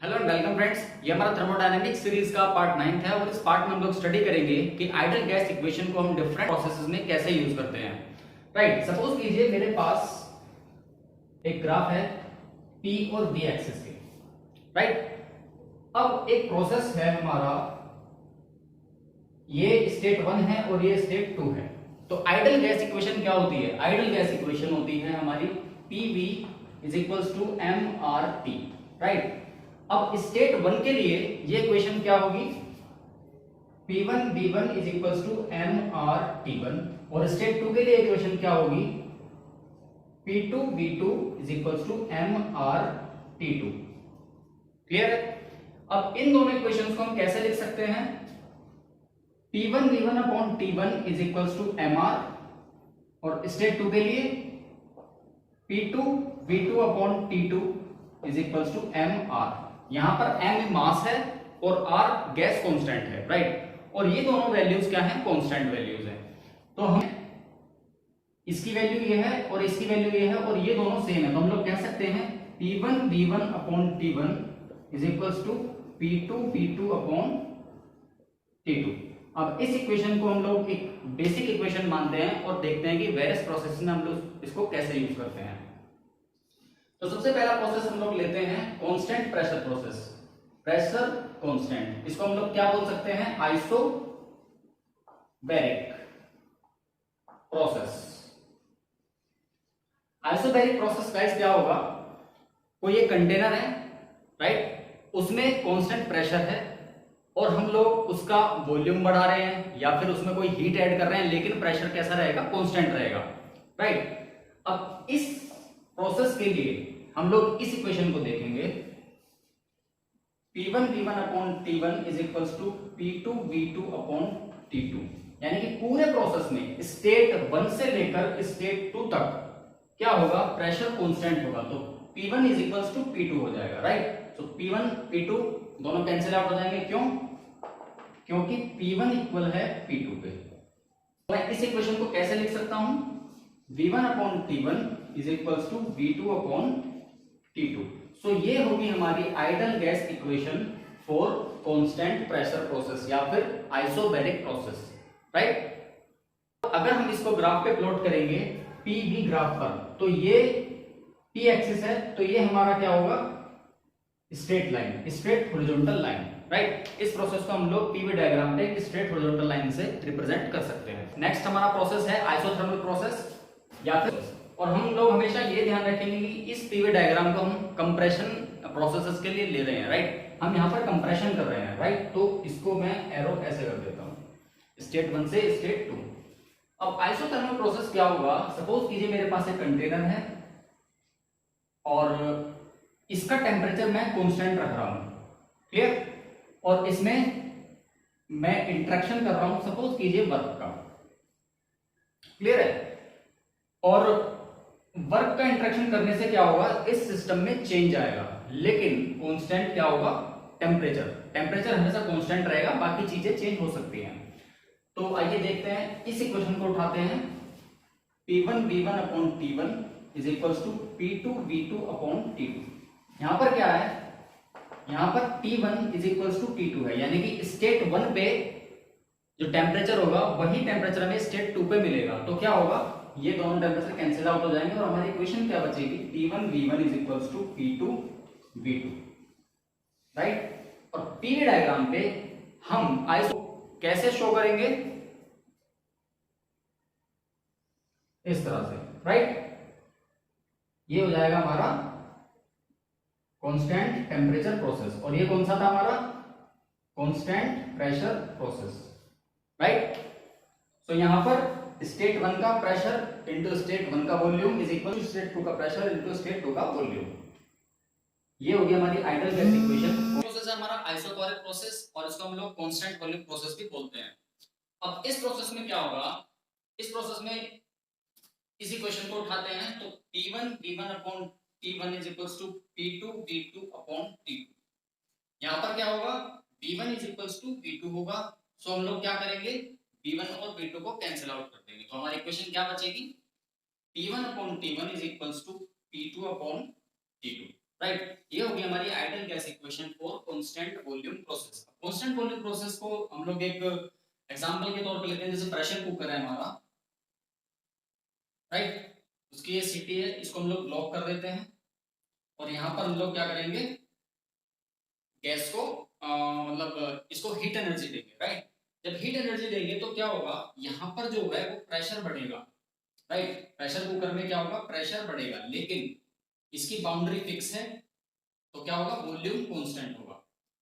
Hello and welcome friends, ये हमारा thermodynamics series का पार्ट 9 है और इस पार्ट में हम लोग स्टडी करेंगे कि आइडियल गैस इक्वेशन को हम डिफरेंट प्रोसेसेस में कैसे यूज करते हैं। राइट, सपोज कीजिए मेरे पास एक ग्राफ है P और V एक्सिस के। राइट, अब एक प्रोसेस है हमारा, ये स्टेट 1 है और ये स्टेट 2 है। तो आइडियल गैस इक्वेशन क्या होती है? आइडियल गैस इक्वेशन होती है हमारी PV is equals to MRT। Right, अब स्टेट 1 के लिए ये इक्वेशन क्या होगी? P1 V1 is equals to MRT1 और स्टेट 2 के लिए इक्वेशन क्या होगी? P2 V2 is equals to MRT2। Clear है? अब इन दोनों इक्वेशंस को हम कैसे लिख सकते हैं? P1 V1 upon T1 is equals to MR और स्टेट 2 के लिए P2 V2 upon T2 is equals to MR। यहां पर M मास है और R गैस कांस्टेंट है। राइट, और ये दोनों वैल्यूज क्या हैं? कांस्टेंट वैल्यूज हैं। तो हम इसकी वैल्यू ये है और इसकी वैल्यू ये है और ये दोनों सेम है, तो हम लोग कह सकते हैं P1 V1 upon T1 is equals to P2 V2 upon T2। अब इस इक्वेशन को हम लोग एक बेसिक इक्वेशन मानते हैं और देखते हैं कि वेरियस प्रोसेस में हम लोग इसको कैसे यूज करते हैं। तो सबसे पहला प्रोसेस हम लोग लेते हैं constant pressure process. Pressure constant, इसको हम लोग क्या बोल सकते हैं? Isobaric process. Isobaric process guys क्या होगा? कोई एक कंटेनर है, राइट, उसमें कांस्टेंट प्रेशर है और हम लोग उसका वॉल्यूम बढ़ा रहे हैं या फिर उसमें कोई हीट ऐड कर रहे हैं, लेकिन प्रेशर कैसा रहेगा? कांस्टेंट रहेगा। राइट, अब इस प्रोसेस के लिए हम लोग इस इक्वेशन को देखेंगे, P1 V1 upon T1 is equals to P2 V2 upon T2। यानी कि पूरे प्रोसेस में स्टेट 1 से लेकर स्टेट 2 तक क्या होगा? प्रेशर कांस्टेंट होगा। तो P1 is equals to P2 हो जाएगा। राइट, तो P1 P2 दोनों कैंसिल आउट हो जाएंगे। क्यों? क्योंकि P1 इक्वल है P2 पे। मैं इस इक्वेशन को कैसे लिख सकता हूं? V1 upon T1 is equals to V2 upon T2। So ये होगी हमारी ideal gas equation for constant pressure process या फिर आइसोबैरिक प्रोसेस। राइट, अगर हम इसको ग्राफ पे प्लॉट करेंगे PV ग्राफ पर, तो ये P एक्सिस है, तो ये हमारा क्या होगा? Straight line, straight horizontal line. Right, इस प्रोसेस को हम लोग PV डायग्राम पे एक स्ट्रेट हॉरिजॉन्टल लाइन से रिप्रेजेंट कर सकते हैं। नेक्स्ट हमारा प्रोसेस है आइसोथर्मल प्रोसेस या फिर, और हम लोग हमेशा ये ध्यान रखेंगे कि इस PV डायग्राम को हम कंप्रेशन प्रोसेसेस के लिए ले रहे हैं। राइट, हम यहाँ पर कंप्रेशन कर रहे हैं। राइट, तो इसको मैं एरो ऐसे कर देता हूँ, स्टेट 1 से स्टेट 2। अब आइसोथर्मल प्रोसेस क्या होगा? सपोज कीजिए मेरे पास एक कंटेनर है और इसका टेम्परेचर मैं कांस्टेंट रख रहा हूं। क्लियर? और इसमें मैं इंटरेक्शन कर रहा हूं, सपोज कीजिए वर्क का। क्लियर है? और वर्क का इंटरेक्शन करने से क्या होगा? इस सिस्टम में चेंज आएगा, लेकिन कांस्टेंट क्या होगा? टेम्परेचर। टेम्परेचर हमेशा कांस्टेंट रहेगा, बाकी चीजें चेंज हो सकती हैं। तो आइए देखते हैं, इस इक्वेशन को उठाते हैं। P1 V1 upon T1 is equals to P2 V2 upon T2। यहां पर क्या है? यहां पर T1 is equals to T2 है, यानी कि स्टेट 1 पे जो टेम्परेचर होगा वही टेम्परेचर हमें स्टेट 2 पे मिलेगा। तो क्या होगा? ये दोनों टेम्परेचर कैंसिल आउट हो जाएंगे और हमारी इक्वेशन क्या बचेगी? P1 V1 is equals to P2 V2। Right, और PV डायग्राम पे हम आइसो कैसे शो करेंगे? इस तरह से। राइट, ये हो जाएगा हमारा कांस्टेंट टेम्परेचर प्रोसेस और ये कौन सा था हमारा? Constant pressure process. राइट, सो यहां पर स्टेट 1 का प्रेशर इनटू स्टेट 1 का volume is equal to state 2 का प्रेशर इनटू स्टेट 2 का वॉल्यूम। ये हो गया हमारी आइडियल गैस इक्वेशन। प्रोसेस है हमारा आइसोबैरिक प्रोसेस और इसको हम लोग कांस्टेंट वॉल्यूम प्रोसेस भी बोलते हैं। अब इस प्रोसेस में क्या होगा? इस प्रोसेस में इस इक्वेशन को उठाते हैं तो P1 V1 upon T1 is equals to P2 V2 upon T2। यहां पर क्या होगा? V1 is equals to V2 होगा। सो हम लोग क्या करेंगे? V1 और V2 को कैंसिल आउट कर देंगे, तो हमारी इक्वेशन क्या बचेगी? P1 upon T1 is equals to P2 upon T2। Right. ये होगी हमारी ideal gas equation for constant volume process. Constant volume process को हम लोग एक एग्जांपल के तौर पे लेते हैं, जैसे प्रेशर कुकर है हमारा, राइट। उसकी ये सीटी है, इसको हम लोग लॉक कर देते हैं और यहाँ पर हम लोग क्या करेंगे, गैस को मतलब इसको हीट एनर्जी देंगे, राइट। जब हीट एनर्जी देंगे तो क्या होगा, यहाँ पर जो है वो प्रेशर बढ़ेगा, राइट। प्रेशर कुकर में क्या होगा, प्रेशर बढ़ेगा, लेकिन इसकी बाउंड्री फिक्स है, तो क्या होगा, वॉल्यूम कांस्टेंट होगा।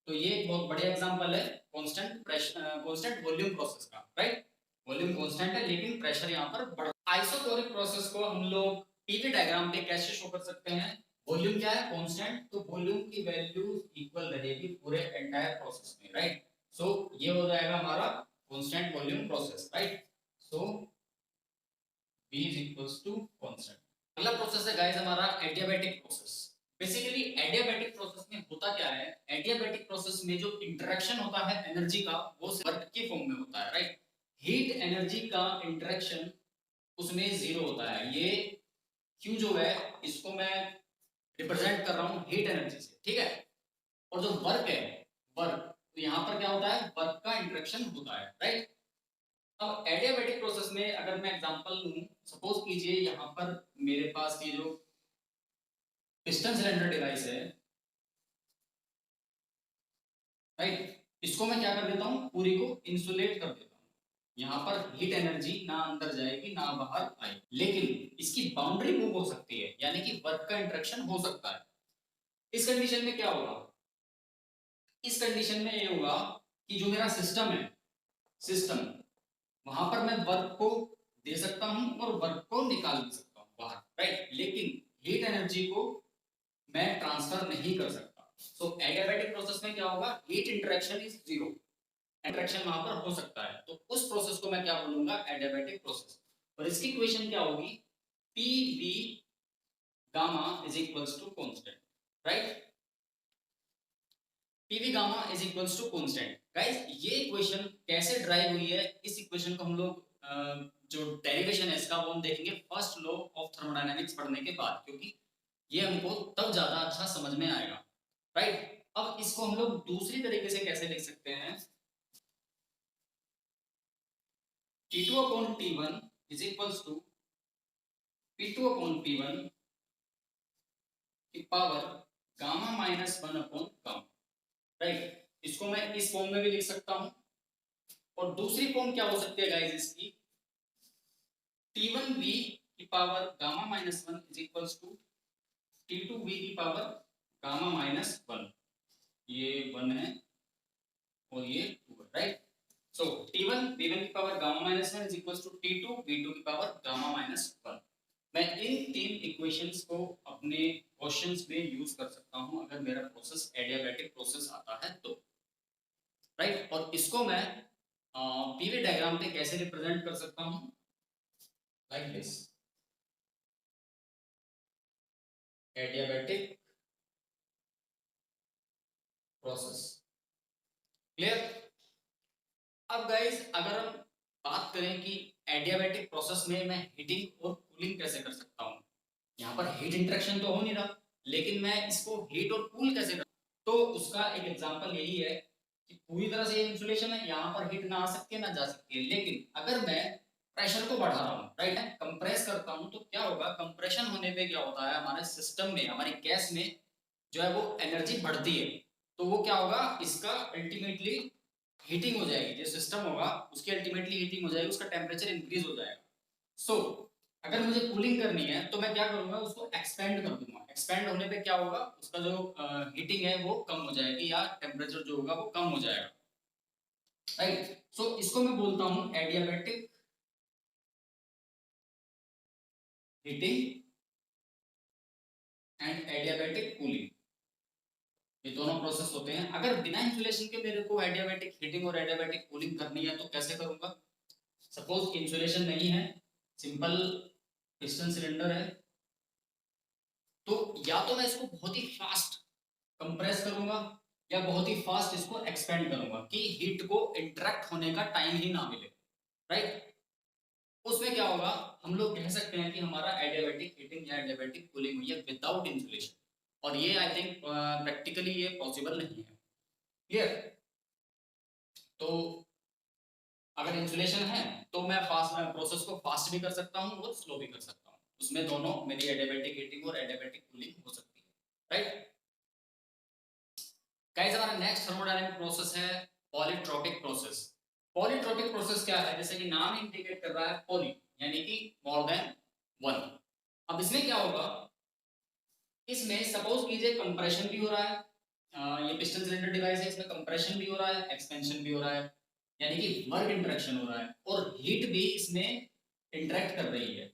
तो ये एक बहुत बढ़िया एग्जांपल है constant pressure, constant volume process का, राइट। वॉल्यूम कांस्टेंट है लेकिन प्रेशर यहाँ पर बढ़। आइसोकोरिक प्रोसेस को हम लोग पीवी डायग्राम पे कैसे शो कर सकते हैं, वॉल्यूम क्या है, कांस्टेंट, तो वॉल्यूम की वैल्यू इक्वल रहेगी पूरे एंटायर प्रोसेस में, राइट। सो ये हो जाएगा हमारा constant volume process, right. So V is equals to constant। अगला प्रोसेस है गाइस हमारा adiabatic process. Basically adiabatic process में होता क्या है, एडियाबैटिक प्रोसेस में जो इंटरेक्शन होता है एनर्जी का वो वर्क के फॉर्म में होता है, राइट। हीट एनर्जी का इंटरेक्शन उसमें जीरो होता है। ये क्यू जो है इसको मैं रिप्रेजेंट कर रहा हूँ हीट एनर्जी से, ठीक है। और जो वर्क है, वर्क, तो यहाँ पर क्या होता है, वर्क का इंटरेक्शन होता है, राइट। अब एडियाबैटिक प्रोसेस में अगर मैं एग्जांपल लूं, सपोज कीजिए यहाँ पर मेरे पास ये जो पिस्टन सिलेंडर डिवाइस है, राइट, इसको मैं क्या कर देता हूँ, पूरी को इंसुलेट कर देता हूँ। यहाँ पर हीट एनर्जी ना अंदर जाएगी ना बाहर आएगी, लेकिन इसकी बाउंड्री मूव हो सकती है, यानी कि वर्क का इंटरेक्शन हो सकता है। इस कंडीशन में क्या होगा, इस कंडीशन में ये होगा कि जो मेरा सिस्टम है, सिस्टम, वहां पर मैं वर्क को दे सकता हूं और वर्क को निकाल भी सकता हूं बाहर, राइट। लेकिन हीट एनर्जी को मैं ट्रांसफर नहीं कर सकता। सो एडियाबैटिक प्रोसेस में क्या होगा, heat interaction is zero, interaction वहां पर हो सकता है, तो उस प्रोसेस को मैं क्या बोलूंगा, एडियाबैटिक प्रोसेस। और इसकी इक्वेशन क्या होगी, P V gamma is equals to constant, right. PV gamma is equals to constant. Guys ये इक्वेशन कैसे ड्राइव हुई है, इस इक्वेशन को हम लोग जो डेरिवेशन है इसका वो हम देखेंगे फर्स्ट लॉ ऑफ थर्मोडायनामिक्स पढ़ने के बाद, क्योंकि ये हमको तब ज्यादा अच्छा समझ में आएगा, राइट। अब इसको हम लोग दूसरी तरीके से कैसे लिख सकते हैं, T2 upon T1 is equals to P2 upon P1 की power gamma minus 1 upon gamma, right. इसको मैं इस फॉर्म में भी लिख सकता हूं, और दूसरी फॉर्म क्या हो सकती है गाइस इसकी, T1V की power gamma minus 1 is equals to T2V की पावर गामा माइनस 1। ये 1 है और ये 2 है, राइट। सो T1 V1 की power gamma minus 1 is equals to T2 V2 की पावर गामा माइनस 1। मैं इन तीन इक्वेशंस को अपने क्वेश्चंस में यूज कर सकता हूं अगर मेरा प्रोसेस एडियाबैटिक प्रोसेस आता है तो, राइट। और इसको मैं पीवी डायग्राम पे कैसे रिप्रेजेंट कर सकता हूं, like this, adiabatic process, clear. अब गाइस अगर हम बात करें कि एडियाबैटिक प्रोसेस में मैं हीटिंग और कूलिंग कैसे कर सकता हूं, यहाँ पर हीट इंटरेक्शन तो हो नहीं रहा, लेकिन मैं इसको हीट और कूल कैसे कर, तो उसका एक एग्जांपल यही है कि पूरी तरह से इंसुलेशन है, यहाँ पर हीट ना आ सकती है ना जा सकती है, लेकिन अगर मैं प्रेशर को बढ़ा रहा हूँ, राइट, कंप्रेस करता हूँ, तो क्या होगा, कंप्रेशन होने पे क्या होता है, हमारे सिस्टम में, हमारी गैस में जो है वो एनर्जी बढ़ती है, तो वो क्या होगा, इसका अल्टीमेटली हीटिंग हो जाएगी, जो सिस्टम होगा उसकी अल्टीमेटली हीटिंग हो जाएगी, उसका टेम्परेचर इंक्रीज हो जाएगा। सो अगर मुझे कूलिंग करनी है तो मैं क्या करूंगा, उसको एक्सपेंड कर दूंगा। एक्सपेंड होने पे क्या होगा, उसका जो हीटिंग है वो कम हो जाएगी या टेम्परेचर जो होगा वो कम हो जाएगा, राइट। सो इसको मैं बोलता हूं adiabatic heating and adiabatic cooling, ये दोनों प्रोसेस होते हैं। अगर बिना इंसुलेशन के मेरे को एडियाबैटिक हीटिंग और एडियाबैटिक कूलिंग करनी है तो कैसे करूंगा, सपोज इंसुलेशन नहीं है, सिंपल पिस्टन सिलेंडर है, तो या तो मैं इसको बहुत ही फास्ट कंप्रेस करूंगा या बहुत ही फास्ट इसको एक्सपेंड करूंगा कि हीट को इंटरेक्ट होने का टाइम ही ना मिले, राइट। उसमें क्या होगा, हम लोग कह सकते हैं कि हमारा एडियाबैटिक हीटिंग या एडियाबैटिक कूलिंग हुई है विदाउट इंसुलेशन, और ये आई थिंक प्रैक्टिकली ये पॉसिबल नहीं है। क्लियर? तो अगर इंसुलेशन है तो मैं फास्ट प्रोसेस को फास्ट भी कर सकता हूँ और स्लो भी कर सकता हूँ, उसमें दोनों मेरी एडियाबैटिक हीटिंग और एडियाबैटिक कूलिंग हो सकती है। राइट गाइस, हमारा नेक्स्ट थर्मोडायनामिक प्रोसेस है पॉलीट्रोपिक प्रोसेस। पॉलीट्रोपिक प्रोसेस क्या है? जैसे कि नाम इंडिकेट कर रहा है पॉली, यानी कि मोर देन वन। अब इसमें क्या होगा, इसमें सपोज कीजिए कंप्रेशन भी हो रहा है, ये पिस्टन सिलेंडर डिवाइस है, इसमें कंप्रेशन भी हो रहा है, एक्सपेंशन भी हो रहा है, यानी कि वर्क इंटरेक्शन हो रहा है, और हीट भी इसमें इंटरेक्ट कर रही है,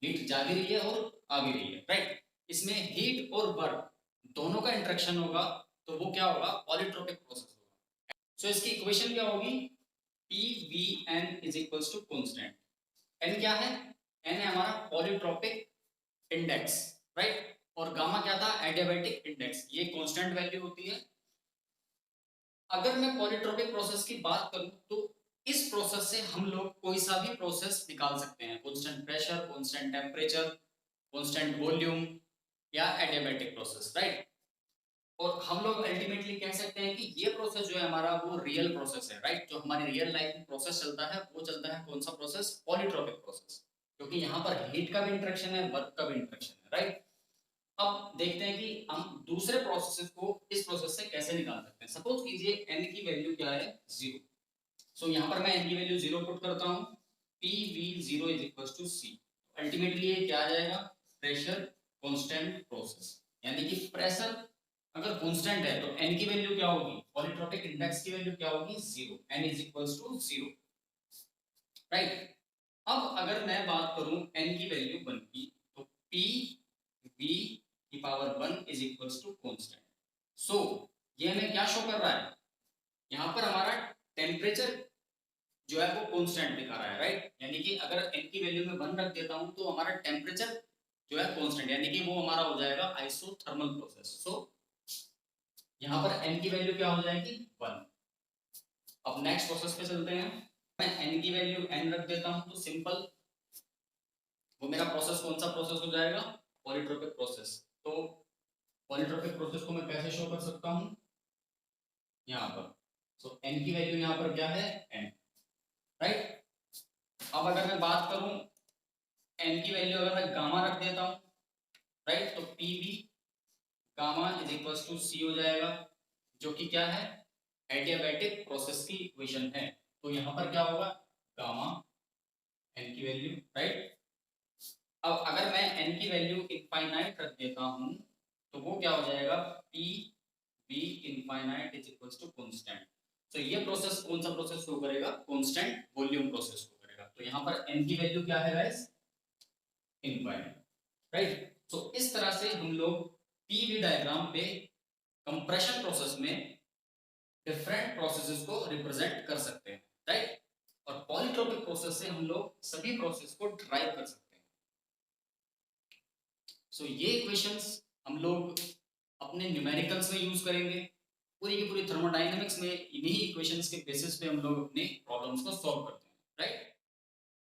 हीट जा भी रही है और आ भी रही है। राइट, इसमें हीट और वर्क दोनों का इंटरेक्शन होगा, तो वो क्या होगा, पॉलीट्रोपिक प्रोसेस होगा। सो इसकी इक्वेशन क्या होगी, P V N is equals to constant. N क्या है? एन है हमारा पॉलीट्रोपिक इंडेक्स, राइट, और गामा क्या था, एडियाबैटिक इंडेक्स, ये कांस्टेंट वैल्यू होती है। अगर मैं पॉलीट्रोपिक प्रोसेस की बात करूं तो इस प्रोसेस से हम लोग कोई सा भी प्रोसेस निकाल सकते हैं, constant pressure, constant temperature, constant volume, या एडियाबैटिक प्रोसेस। राइट, और हम लोग अल्टीमेटली कह सकते हैं कि ये प्रोसेस जो है हमारा वो रियल प्रोसेस है। राइट, जो हमारी रियल लाइफ में प्रोसेस चलता है वो चलता है कौन सा प्रोसेस, पॉलीट्रोपिक प्रोसेस, क्योंकि यहाँ पर हीट का भी इंटरेक्शन है, वर्क का भी इंटरेक्शन है। राइट, अब देखते हैं कि हम दूसरे प्रोसेस को इस प्रोसेस से कैसे निकाल सकते हैं। सपोज कीजिए n की वैल्यू क्या है, 0। सो यहाँ पर मैं n की वैल्यू 0 पुट करता हूँ, PV0 is equal to C। Ultimately ये क्या आ जाएगा, प्रेशर कांस्टेंट प्रोसेस, यानी कि प्रेशर अगर कांस्टेंट है तो n की वैल्यू क्या होगी, पॉलीट्रोपिक इंडेक्स की वैल्यू क्या होगी, 0, n is equal to 0। Right, अब अगर मैं बात करूं n की वैल्यू 1 की, तो P V की power 1 is equals to constant. So ये हमें क्या शो कर रहा है, यहाँ पर हमारा टेम्परेचर जो है वो कांस्टेंट दिखा रहा है। राइट, यानी कि अगर n की वैल्यू में 1 रख देता हूं तो हमारा टेम्परेचर जो है कांस्टेंट, यानी कि वो हमारा हो जाएगा आइसोथर्मल प्रोसेस। सो यहाँ पर n की वैल्यू क्या हो जाएगी, 1। अब नेक्स्ट प्रोसेस पे चलते हैं। मैं n की वैल्यू n रख देता हूं तो सिंपल वो मेरा प्रोसेस कौन सा प्रोसेस हो जाएगा, पॉलीट्रोपिक प्रोसेस। तो पॉलीट्रोपिक प्रोसेस को मैं कैसे शो कर सकता हूं, यहाँ पर। सो n की वैल्यू यहाँ पर क्या है, n। राइट, अब अगर मैं बात करूं n की वैल्यू अगर मैं गामा रख देता हूं, राइट, तो PV gamma is equals to C हो जाएगा, जो कि क्या है, एडियाबैटिक प्रोसेस की इक्वेशन है। तो यहाँ पर क्या होगा, गामा n की वैल्यू। राइट, अब अगर मैं n की वैल्यू इनफाइनाइट रख देता हूं तो वो क्या हो जाएगा, P V infinite is equals to constant. तो ये प्रोसेस कौन सा प्रोसेस शो करेगा, कांस्टेंट वॉल्यूम प्रोसेस शो करेगा। तो यहाँ पर n की वैल्यू क्या है गाइस, इनफाइनाइट। राइट, तो इस तरह से हम लोग पीवी डायग्राम पे कंप्रेशन प्रोसेस में डिफरेंट प्रोसेसेस को रिप्रेजेंट कर सकते हैं। राइट, और पॉलीट्रोपिक प्रोसेस से हम लोग सभी प्रोसेस को ड्राइव कर सकते हैं। सो ये इक्वेशंस हम लोग अपने न्यूमेरिकल्स में यूज करेंगे, पूरी की पूरी थर्मोडायनेमिक्स में इन्हीं इक्वेशंस के बेसिस पे हम लोग अपने प्रॉब्लम्स को सॉल्व करते हैं। राइट,